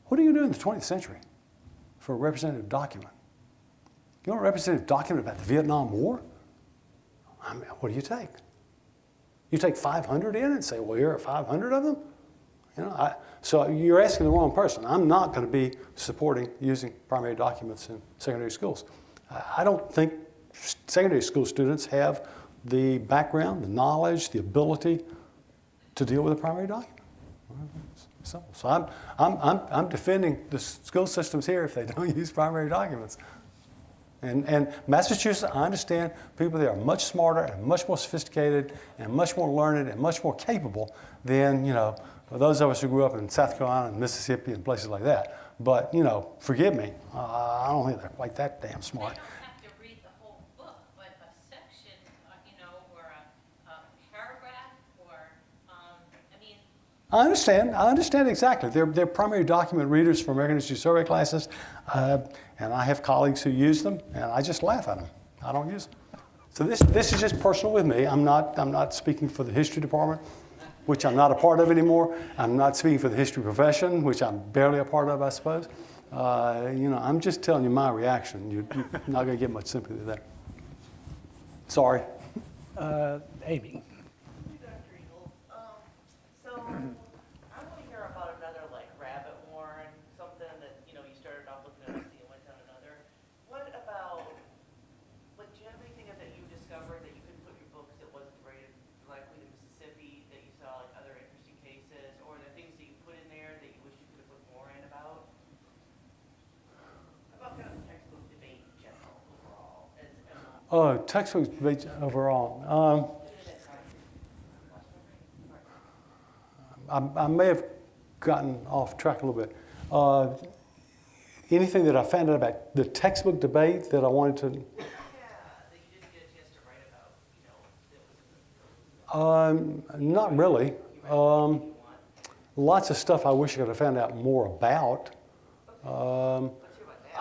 What do you do in the 20th century for a representative document? You want a representative document about the Vietnam War? I mean, what do you take? You take 500 in and say, well, here are 500 of them? So you're asking the wrong person. I'm not going to be supporting using primary documents in secondary schools. I don't think secondary school students have the background, the knowledge, the ability to deal with a primary document. So I'm defending the school systems here if they don't use primary documents. And Massachusetts, I understand people there are much smarter and much more sophisticated and much more learned and much more capable than, those of us who grew up in South Carolina and Mississippi and places like that. But, forgive me, I don't think they're quite that damn They smart. don't have to read the whole book, but a section, or a paragraph, or, I mean, I understand exactly. They're primary document readers for American History Survey classes, and I have colleagues who use them, and I just laugh at them. I don't use them. So this is just personal with me. I'm not speaking for the history department, which I'm not a part of anymore. I'm not speaking for the history profession, which I'm barely a part of, I suppose. I'm just telling you my reaction. You're not going to get much sympathy there. Sorry. Amy. Dr. Eagles. So I want to hear about another rabbit warren, something that you started off looking at and went down another. What about do you have anything that you discovered that you couldn't put in your book because it wasn't rated likely to Mississippi, that you saw other interesting cases, or the things that you put in there that you wish you could have put more in about? About kind of textbook debate in general overall. Textbook debate overall. I may have gotten off track a little bit. Anything that I found out about the textbook debate that I wanted to... Yeah, that you didn't get a chance to write about, that was Not really. Lots of stuff I wish I could have found out more about. I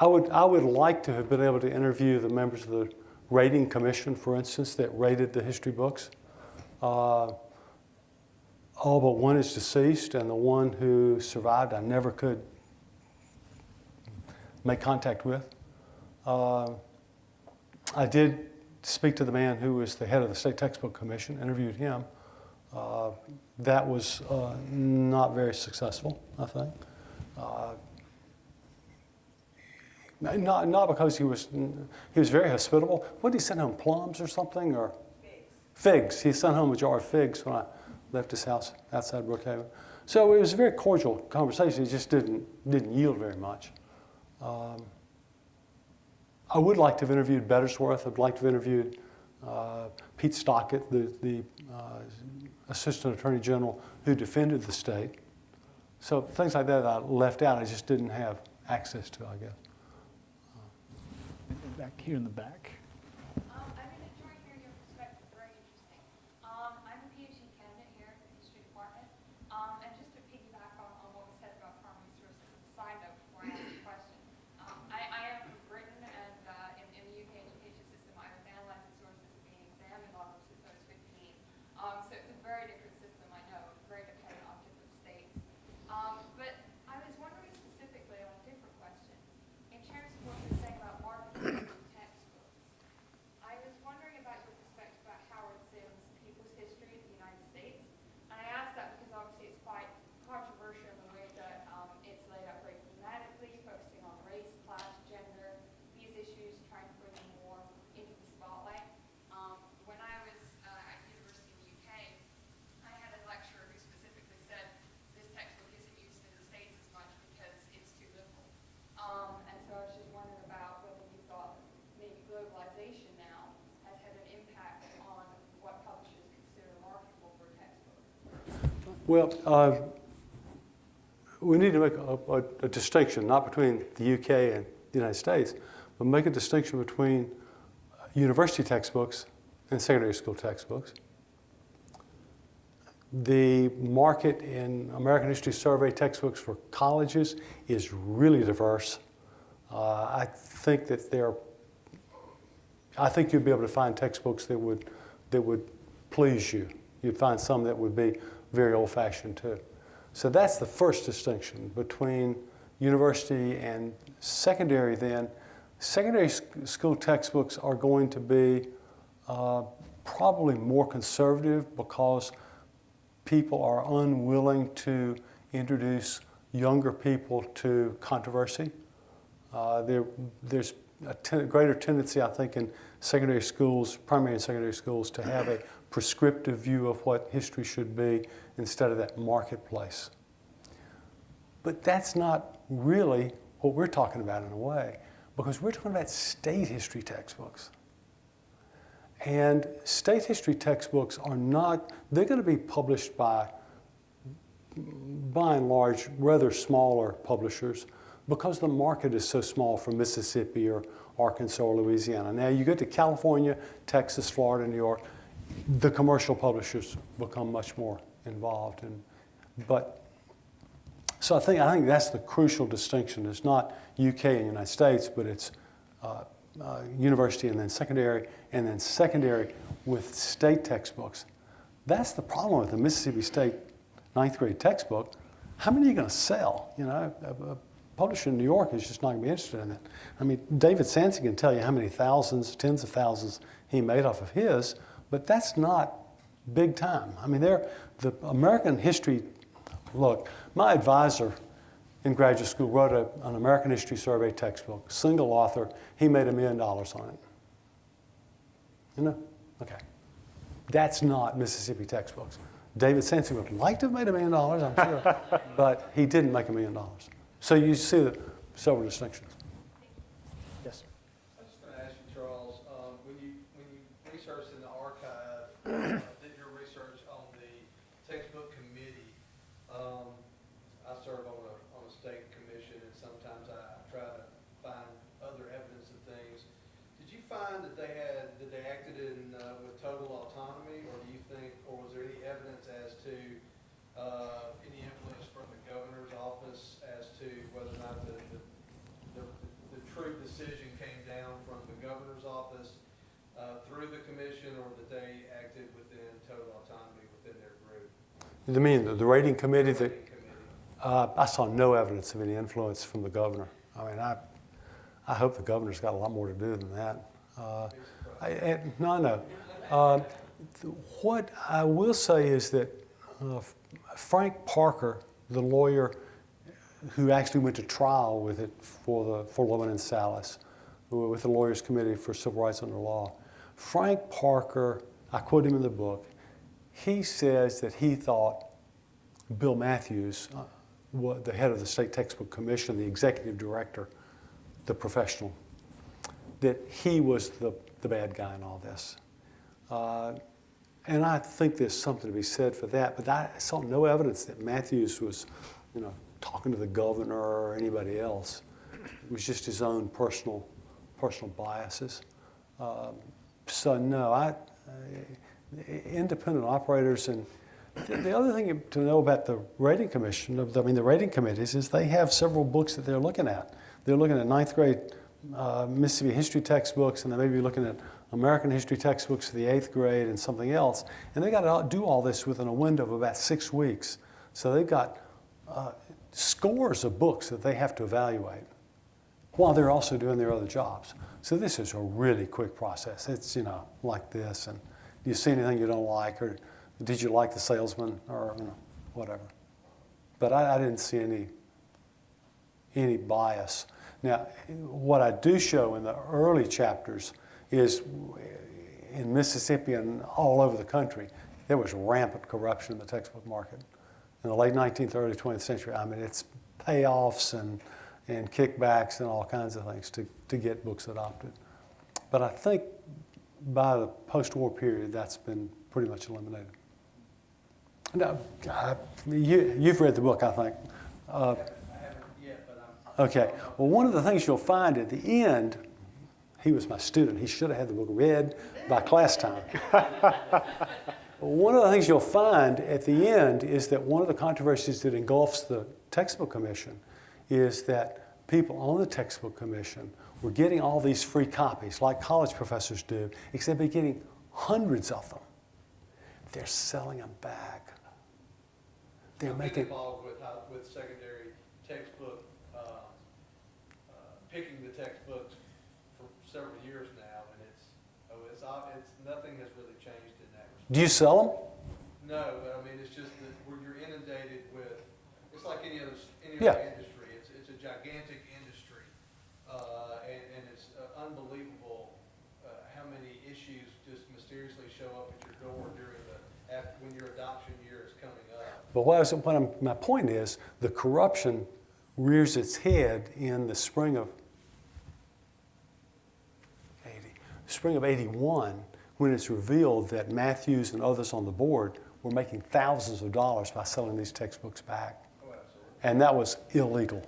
would like to have been able to interview the members of the rating commission, for instance, that rated the history books. All but one is deceased, and the one who survived I never could make contact with. I did speak to the man who was the head of the State Textbook Commission, interviewed him. That was not very successful, I think. Not because he was very hospitable. What did he send home, plums or something, or figs? He sent home a jar of figs when I left his house outside Brookhaven. So it was a very cordial conversation. It just didn't yield very much. I would like to have interviewed Bettersworth. I'd like to have interviewed Pete Stockett, the Assistant Attorney General who defended the state. So things like that I left out. I just didn't have access to, I guess. Back here in the back. I've been enjoying hearing your perspective, very interesting. I'm a PhD candidate here at the history department, and just to piggyback on what was said about primary sources as a side note before I ask the question. I am from Britain, and in the UK education system, I was analyzing sources being examined on since I was 15. So it's a very different system, I know, very dependent on different states. But I was wondering specifically on a different question, in terms of what you were saying about marketing textbooks. I was wondering about your perspective about Howard Sims' People's History of the United States. And I asked that because obviously it's quite controversial in the way that it's laid out very thematically, focusing on race, class, gender, these issues, trying to bring them more into the spotlight. When I was at university in the UK, I had a lecturer who specifically said this textbook isn't used in the States as much because it's too liberal. And so I was just wondering about whether you thought maybe globalization now has had an impact on what publishers consider marketable for textbooks. Well, we need to make a distinction, not between the UK and the United States, but make a distinction between university textbooks and secondary school textbooks. The market in American History Survey textbooks for colleges is really diverse. I think you'd be able to find textbooks that would please you. You'd find some that would be very old-fashioned too. So that's the first distinction between university and secondary then. Secondary school textbooks are going to be probably more conservative because people are unwilling to introduce younger people to controversy. There's a greater tendency, I think, in secondary schools, primary and secondary schools, to have a prescriptive view of what history should be instead of that marketplace. But that's not really what we're talking about in a way, because we're talking about state history textbooks. And state history textbooks are not, they're going to be published by and large, rather smaller publishers because the market is so small for Mississippi or Arkansas or Louisiana. Now you get to California, Texas, Florida, New York, the commercial publishers become much more involved. So I think that's the crucial distinction. It's not UK and United States, but it's university and then secondary with state textbooks. That's the problem with the Mississippi State 9th grade textbook. How many are you going to sell? You know, a publisher in New York is just not going to be interested in it. I mean, David Sansey can tell you how many thousands, tens of thousands he made off of his, but that's not big time. I mean, the American history, look, my advisor in graduate school wrote an American history survey textbook, single author. He made $1 million on it. You know? Okay. That's not Mississippi textbooks. David Sansey would like to have made $1 million, I'm sure, but he didn't make $1 million. So you see the several distinctions. Yes, sir. I was just going to ask you, Charles, when you researched in the archive, did your research on the textbook committee, I serve on a state commission, and sometimes I try to find other evidence of things. Did you find that they acted in with total autonomy, or do you think, or was there any evidence as to any influence from the governor's office as to whether or not the true decision came down from the governor's office through the commission, or that they acted within total autonomy within their group? You mean the rating committee? I saw no evidence of any influence from the governor. I mean, I hope the governor's got a lot more to do than that. No. What I will say is that Frank Parker, the lawyer who actually went to trial with it for Lowen and Salas, with the Lawyers Committee for Civil Rights Under Law, Frank Parker, I quote him in the book, he says that he thought Bill Matthews, the head of the State Textbook Commission, the executive director, the professional, that he was the bad guy in all this. And I think there's something to be said for that, but I saw no evidence that Matthews was, talking to the governor or anybody else. It was just his own personal biases. So no, independent operators, and the other thing to know about the rating commission, the rating committees, is they have several books that they're looking at. They're looking at 9th grade Mississippi history textbooks, and they may be looking at American history textbooks for the 8th grade and something else. And they got to do all this within a window of about 6 weeks. So they've got scores of books that they have to evaluate while they're also doing their other jobs. So this is a really quick process. It's, like this, and do you see anything you don't like, or did you like the salesman, or whatever. But I didn't see any bias. Now, what I do show in the early chapters is in Mississippi and all over the country, there was rampant corruption in the textbook market. In the late 19th, early 20th century, I mean, it's payoffs and kickbacks and all kinds of things to get books adopted. But I think by the post-war period, that's been pretty much eliminated. Now, you've read the book, I think. I haven't yet, but I'm... Okay. Well, one of the things you'll find at the end, he was my student. He should have had the book read by class time. One of the things you'll find at the end is that one of the controversies that engulfs the Textbook Commission is that people on the Textbook Commission were getting all these free copies, like college professors do, except they're getting hundreds of them. They're selling them back. They're making... involved with secondary textbook, picking the textbooks for several years now, and it's nothing has really changed in that respect. Do you sell them? No, but I mean, it's just that where you're inundated with, it's like any other Yeah. industry. It's a gigantic industry, and it's unbelievable how many issues just mysteriously show up at your door during when your adoption year is coming up. But my point is, the corruption rears its head in the spring of 81, when it's revealed that Matthews and others on the board were making thousands of dollars by selling these textbooks back. Oh, absolutely. And that was illegal.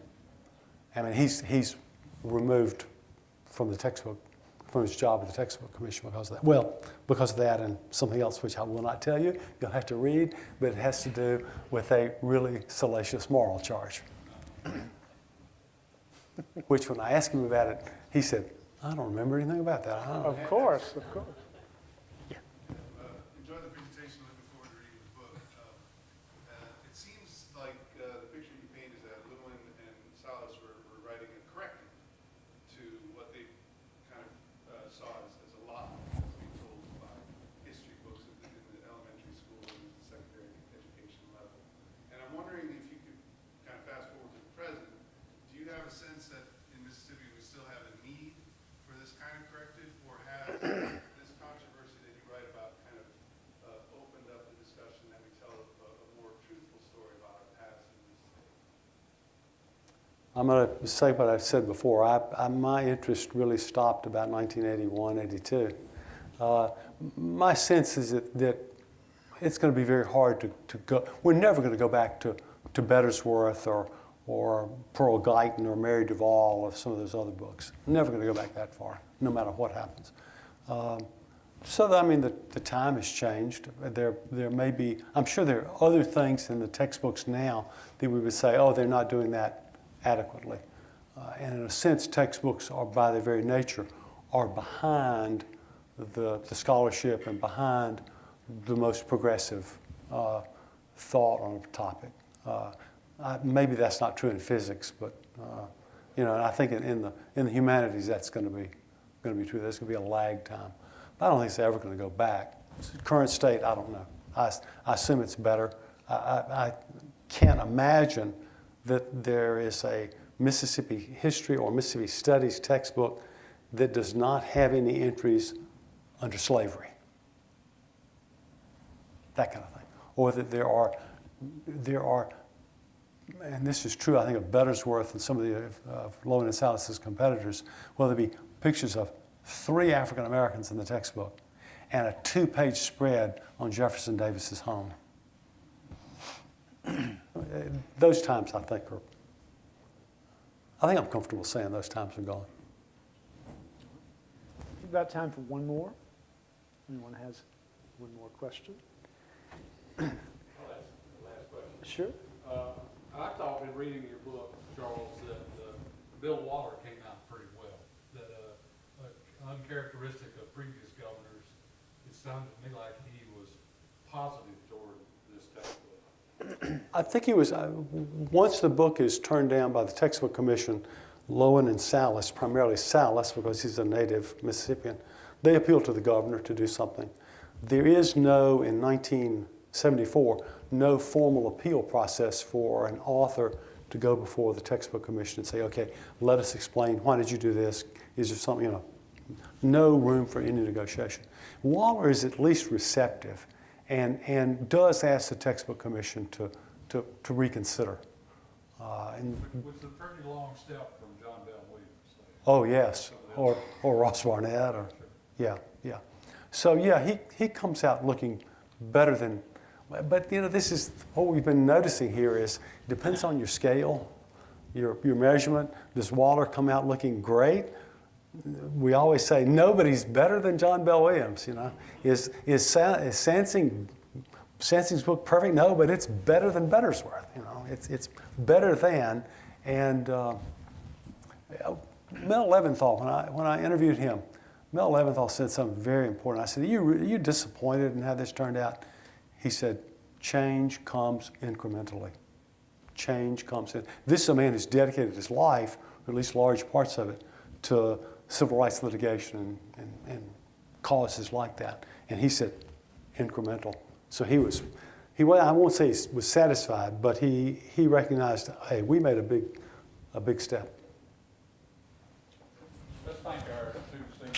I mean, he's removed from his job at the Textbook Commission because of that. Well, because of that and something else which I will not tell you. You'll have to read, but it has to do with a really salacious moral charge. Which, when I asked him about it, he said, I don't remember anything about that. I don't know. Of course, of course. Enjoyed the presentation, looking forward to reading the book. It seems like the picture you paint is that Lewin and Salas were writing a corrective to what they kind of saw as a lie being told by history books in the elementary school and the secondary education level. And I'm wondering if you could kind of fast forward to the present. Do you have a sense that in Mississippi we still have a need for this kind of corrective, or has this controversy that you write about kind of opened up the discussion that we tell a more truthful story about our past in this state? I'm going to say what I said before. My interest really stopped about 1981, 82. My sense is that it's going to be very hard to go. We're never going to go back to Bettersworth or Pearl Guyton or Mary Duval or some of those other books. Never going to go back that far, no matter what happens. I mean, the time has changed. There may be, I'm sure there are other things in the textbooks now that we would say, oh, they're not doing that adequately. And in a sense, textbooks are, by their very nature, are behind the scholarship and behind the most progressive thought on a topic. Maybe that's not true in physics, but and I think in the humanities that's going to be true. There's going to be a lag time. But I don't think it's ever going to go back. Current state, I don't know. I assume it's better. I can't imagine that there is a Mississippi history or Mississippi studies textbook that does not have any entries under slavery. That kind of thing. Or that there are, and this is true, I think, of Bettersworth and some of the Lewin and Salas's competitors, well, there'll be pictures of 3 African Americans in the textbook and a 2-page spread on Jefferson Davis's home. Those times, I think I'm comfortable saying those times are gone. We've got time for one more. Anyone has one more question? I'll ask the last question. Sure. I thought in reading your book, Charles, that Bill Waller came out pretty well. That uncharacteristic of previous governors, it sounded to me like he was positive toward this textbook. I think he was, once the book is turned down by the Textbook Commission, Lewin and Salas, primarily Salas because he's a native Mississippian, they appealed to the governor to do something. There is no, in 1974, no formal appeal process for an author to go before the Textbook Commission and say, okay, let us explain, why did you do this? Is there something, no room for any negotiation. Waller is at least receptive and does ask the Textbook Commission to reconsider. Which is a pretty long step from John Bell Williams. Oh, yes, or Ross Barnett, or, yeah. So, yeah, he comes out looking better than, but, this is, what we've been noticing here is, it depends on your scale, your measurement. Does Waller come out looking great? We always say, nobody's better than John Bell Williams, Is Sansing's book perfect? No, but it's better than Bettersworth, It's better than, and Mel Leventhal, when I interviewed him, Mel Leventhal said something very important. I said, are you disappointed in how this turned out? He said, change comes incrementally. Change comes in. This is a man who's dedicated his life, or at least large parts of it, to civil rights litigation and causes like that. And he said, incremental. So I won't say he was satisfied, but he recognized, hey, we made a big step. Let's thank our two senior